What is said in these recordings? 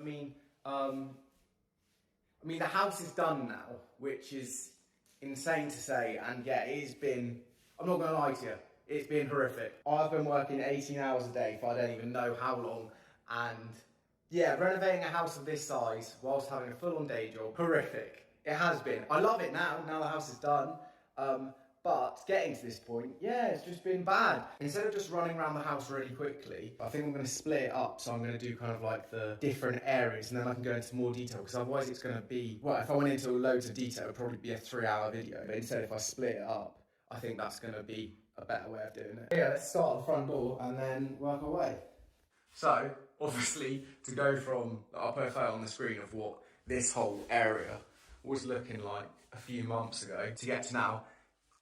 I mean, the house is done now, which is insane to say, and yeah, it has been, I'm not gonna lie to you, it's been horrific. I've been working 18 hours a day for I don't even know how long, and yeah, renovating a house of this size whilst having a full-on day job, horrific. It has been. I love it now the house is done, but getting to this point, yeah, it's just been bad. Instead of just running around the house really quickly, I think I'm going to split it up. So I'm going to do kind of like the different areas, and then I can go into more detail, because otherwise it's going to be, well, if I went into loads of detail, it would probably be a 3-hour video. But instead, if I split it up, I think that's going to be a better way of doing it. Yeah, let's start at the front door and then work our way. So, obviously, to go from, I'll put a photo on the screen of what this whole area was looking like a few months ago, to get to now,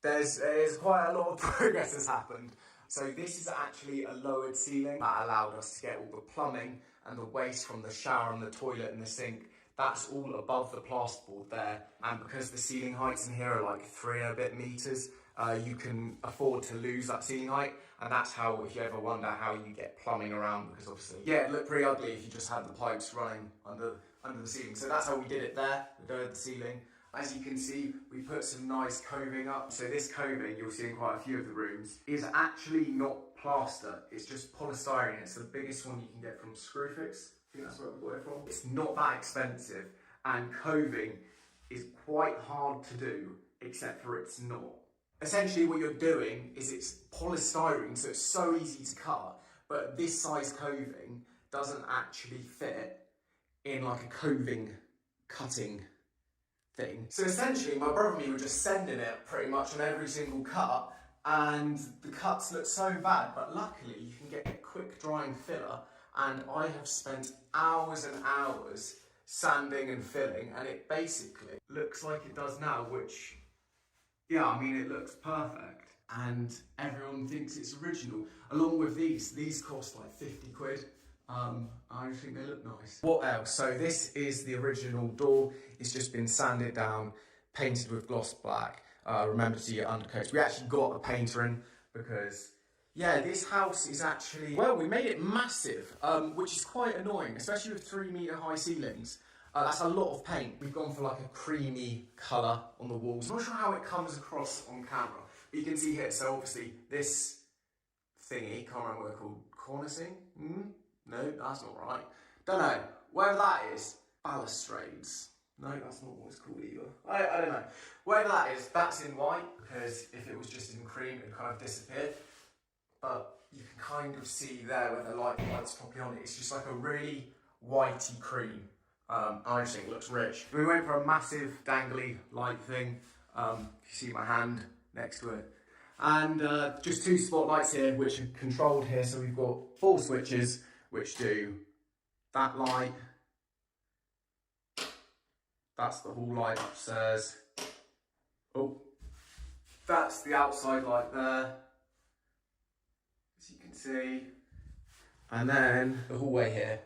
there's quite a lot of progress has happened. So this is actually a lowered ceiling that allowed us to get all the plumbing and the waste from the shower and the toilet and the sink. That's all above the plasterboard there. And because the ceiling heights in here are like 3 and a bit meters, you can afford to lose that ceiling height. And that's how, if you ever wonder how you get plumbing around, because obviously, yeah, it looked pretty ugly if you just had the pipes running under the ceiling. So that's how we did it there, we lowered the ceiling. As you can see, we put some nice coving up. So this coving, you'll see in quite a few of the rooms, is actually not plaster. It's just polystyrene. It's the biggest one you can get from Screwfix. I think that's where we got it from. It's not that expensive, and coving is quite hard to do, except for it's not. Essentially what you're doing is it's polystyrene, so it's so easy to cut, but this size coving doesn't actually fit in like a coving cutting thing. So essentially, my brother and me were just sending it pretty much on every single cut, and the cuts look so bad, but luckily you can get a quick drying filler, and I have spent hours and hours sanding and filling, and it basically looks like it does now, which, yeah, I mean, it looks perfect. And everyone thinks it's original. Along with these cost like 50 quid. I just think they look nice. What else? So this is the original door. It's just been sanded down, painted with gloss black. Remember to do your undercoats. We actually got a painter in because, yeah, this house is actually, well, we made it massive, which is quite annoying, especially with 3-meter high ceilings. That's a lot of paint. We've gone for like a creamy colour on the walls. I'm not sure how it comes across on camera, but you can see here, so obviously this thingy, can't remember what they're called, cornicing? No, that's not right. Don't know. Whatever that is, balustrades. No, that's not what it's called either. I don't know. Whatever that is, that's in white, because if it was just in cream, it would kind of disappear. But you can kind of see there where the light's properly on it. It's just like a really whitey cream. I just think it looks rich. We went for a massive dangly light thing. If you see my hand next to it. And just 2 spotlights here, which are controlled here. So we've got 4 switches, which do that light. That's the hall light upstairs. Oh, that's the outside light there, as you can see. And then the hallway here,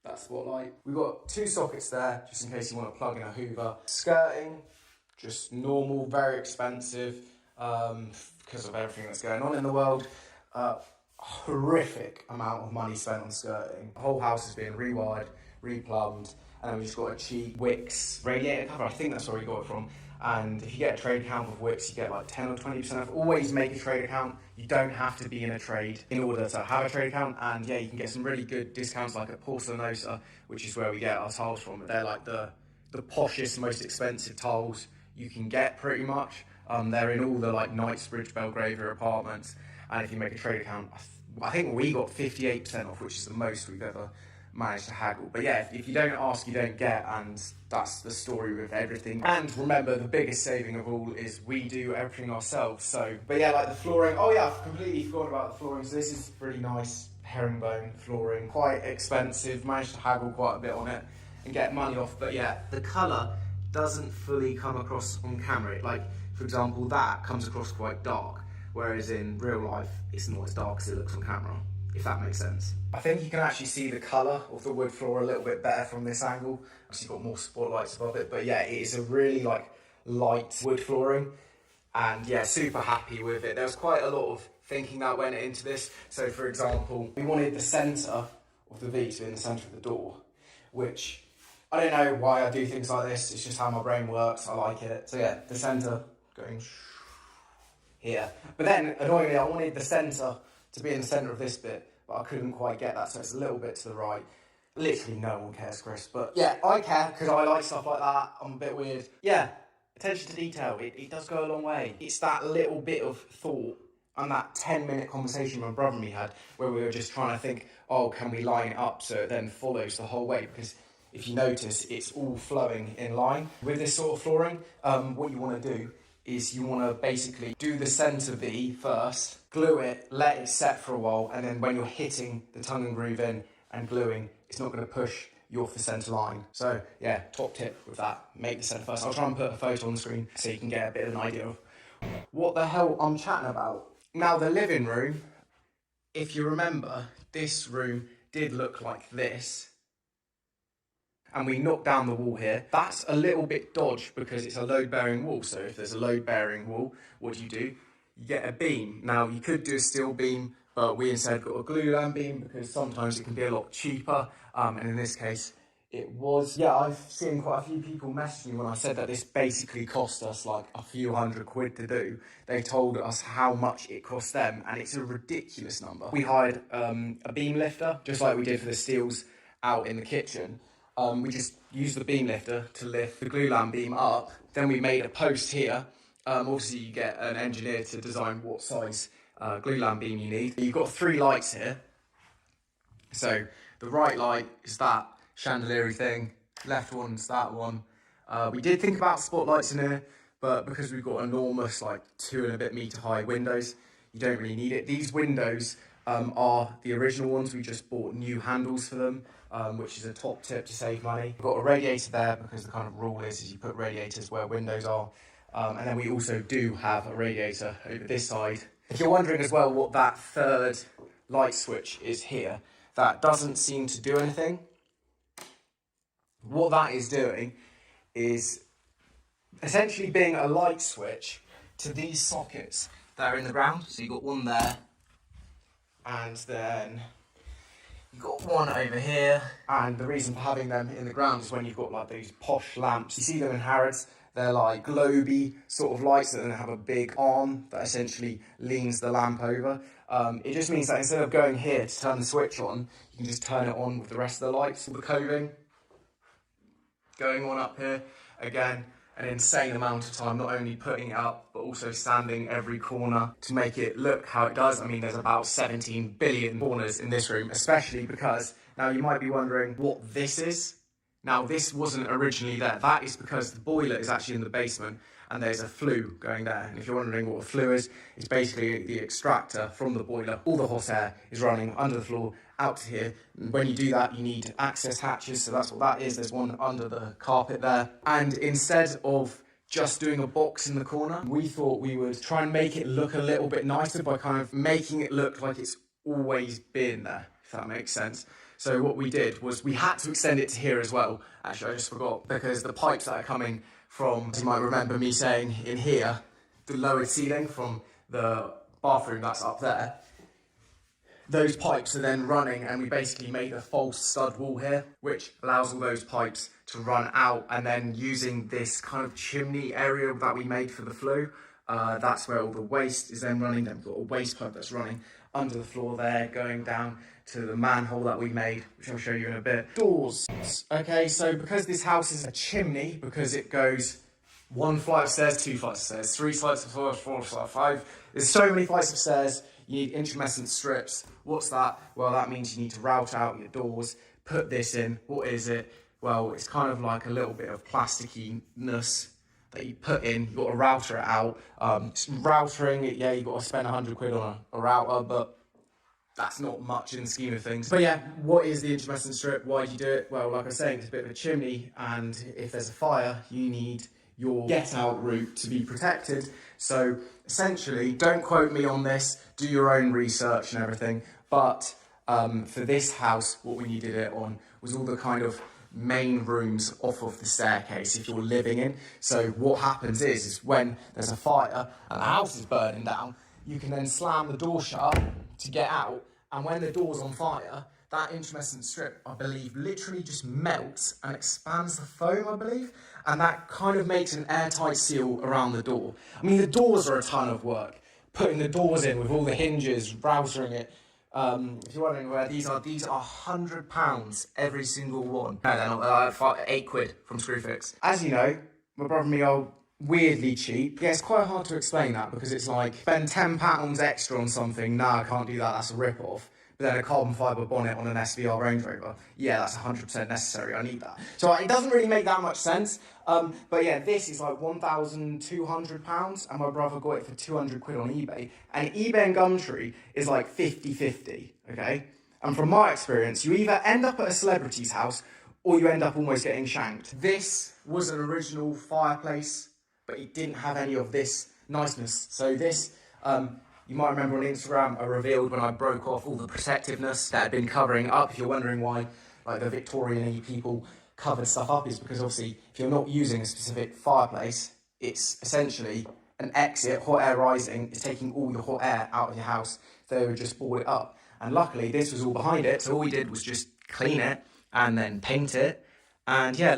that spotlight. We've got 2 sockets there, just in case you want to plug in a Hoover. Skirting, just normal, very expensive, because of everything that's going on in the world. Horrific amount of money spent on skirting. The whole house has been rewired, replumbed, and then we just got a cheap Wix radiator cover. I think that's where we got it from. And if you get a trade account with Wix, you get like 10 or 20% off. Always make a trade account. You don't have to be in a trade in order to have a trade account. And yeah, you can get some really good discounts like at Porcelanosa, which is where we get our tiles from. They're like the poshest, most expensive tiles you can get pretty much. They're in all the like Knightsbridge, Belgravia apartments. And if you make a trade account, I think we got 58% off, which is the most we've ever managed to haggle. But yeah, if you don't ask, you don't get, and that's the story with everything. And remember, the biggest saving of all is we do everything ourselves. So, but yeah, like the flooring. Oh yeah, I've completely forgot about the flooring. So this is pretty nice herringbone flooring. Quite expensive, managed to haggle quite a bit on it and get money off. But yeah, the colour doesn't fully come across on camera. Like, for example, that comes across quite dark. Whereas in real life, it's not as dark as it looks on camera, if that makes sense. I think you can actually see the colour of the wood floor a little bit better from this angle. Obviously, you've got more spotlights above it, but yeah, it is a really like light wood flooring. And yeah, super happy with it. There was quite a lot of thinking that went into this. So for example, we wanted the centre of the V to be in the centre of the door, which I don't know why I do things like this. It's just how my brain works. I like it. So yeah, the centre going here. But then, annoyingly, I wanted the centre to be in the centre of this bit, but I couldn't quite get that, so it's a little bit to the right. Literally no one cares, Chris. But yeah, I care because I like stuff like that. I'm a bit weird. Yeah, attention to detail. It does go a long way. It's that little bit of thought and that 10-minute conversation my brother and me had where we were just trying to think, oh, can we line it up so it then follows the whole way? Because if you notice, it's all flowing in line. With this sort of flooring, what you want to do is you want to basically do the centre V first, glue it, let it set for a while, and then when you're hitting the tongue and groove in and gluing, it's not going to push you off the centre line. So yeah, top tip with that, make the centre first. I'll try and put a photo on the screen so you can get a bit of an idea of what the hell I'm chatting about. Now the living room, if you remember, this room did look like this. And we knocked down the wall here. That's a little bit dodge because it's a load-bearing wall. So if there's a load-bearing wall, what do? You get a beam. Now, you could do a steel beam, but we instead got a glue-down beam because sometimes it can be a lot cheaper. And in this case, it was. Yeah, I've seen quite a few people message me when I said that this basically cost us like a few £100 to do. They told us how much it cost them, and it's a ridiculous number. We hired a beam lifter, just like we did for the steels out in the kitchen. We just used the beam lifter to lift the glue-lam beam up. Then we made a post here. Obviously, you get an engineer to design what size glue-lam beam you need. You've got 3 lights here. So the right light is that chandelier thing. Left one's that one. We did think about spotlights in here, but because we've got enormous, like 2 and a bit metre high windows, you don't really need it. These windows are the original ones. We just bought new handles for them. Which is a top tip to save money. We've got a radiator there because the kind of rule is you put radiators where windows are. And then we also do have a radiator over this side. If you're wondering as well what that 3rd light switch is here, that doesn't seem to do anything. What that is doing is essentially being a light switch to these sockets that are in the ground. So you've got one there, and then you've got one over here, and the reason for having them in the ground is when you've got like these posh lamps. You see them in Harrods, they're like globy sort of lights that then have a big arm that essentially leans the lamp over. It just means that instead of going here to turn the switch on, you can just turn it on with the rest of the lights. The coving going on up here, again, an insane amount of time, not only putting it up, but also sanding every corner to make it look how it does. I mean, there's about 17 billion corners in this room, especially because, now you might be wondering what this is. Now, this wasn't originally there. That is because the boiler is actually in the basement and there's a flue going there. And if you're wondering what a flue is, it's basically the extractor from the boiler. All the hot air is running under the floor out to here. And when you do that, you need access hatches, so that's what that is. There's one under the carpet there. And instead of just doing a box in the corner, we thought we would try and make it look a little bit nicer by kind of making it look like it's always been there, if that makes sense. So what we did was we had to extend it to here as well. Actually, I just forgot, because the pipes that are coming from, you might remember me saying in here, the lowered ceiling from the bathroom that's up there, those pipes are then running, and we basically made a false stud wall here, which allows all those pipes to run out, and then using this kind of chimney area that we made for the flue, that's where all the waste is then running. Then we've got a waste pipe that's running under the floor there, going down to the manhole that we made, which I'll show you in a bit. Doors. Okay, so because this house is a chimney, because it goes 1 flight of stairs, 2 flights of stairs, 3 flights of stairs, 4 flights of 5. There's so many flights of stairs. You need intumescent strips. What's that? Well, that means you need to route out your doors, put this in. What is it? Well, it's kind of like a little bit of plasticky-ness that you put in. You've got to router it out. Routering it, yeah, you've got to spend £100 on a router, but that's not much in the scheme of things. But yeah, what is the intumescent strip? Why do you do it? Well, like I was saying, it's a bit of a chimney, and if there's a fire, you need your get-out route to be protected. So essentially, don't quote me on this, do your own research and everything, but for this house, what we needed it on was all the kind of main rooms off of the staircase if you're living in. So what happens is when there's a fire and the house is burning down, you can then slam the door shut to get out, and when the door's on fire, that intumescent strip, I believe, literally just melts and expands the foam, I believe, and that kind of makes an airtight seal around the door. I mean, the doors are a ton of work. Putting the doors in with all the hinges, routering it. If you're wondering where these are £100 every single one. No, they're not. £8 from Screwfix. As you know, my brother and me are weirdly cheap. Yeah, it's quite hard to explain that because it's like, spend £10 extra on something, nah, I can't do that, that's a rip-off. But then a carbon fibre bonnet on an SVR Range Rover, yeah, that's 100% necessary, I need that. So it doesn't really make that much sense. But yeah, this is like £1,200 and my brother got it for £200 on eBay. And eBay and Gumtree is like 50-50, okay? And from my experience, you either end up at a celebrity's house or you end up almost getting shanked. This was an original fireplace, but it didn't have any of this niceness. So this, you might remember on Instagram, I revealed when I broke off all the protectiveness that had been covering up. If you're wondering why, like, the Victorian people covered stuff up, is because obviously if you're not using a specific fireplace, it's essentially an exit, hot air rising, it's taking all your hot air out of your house. So they would just board it up. And luckily this was all behind it, so all we did was just clean it and then paint it, and yeah.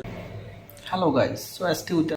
Hello guys, so as to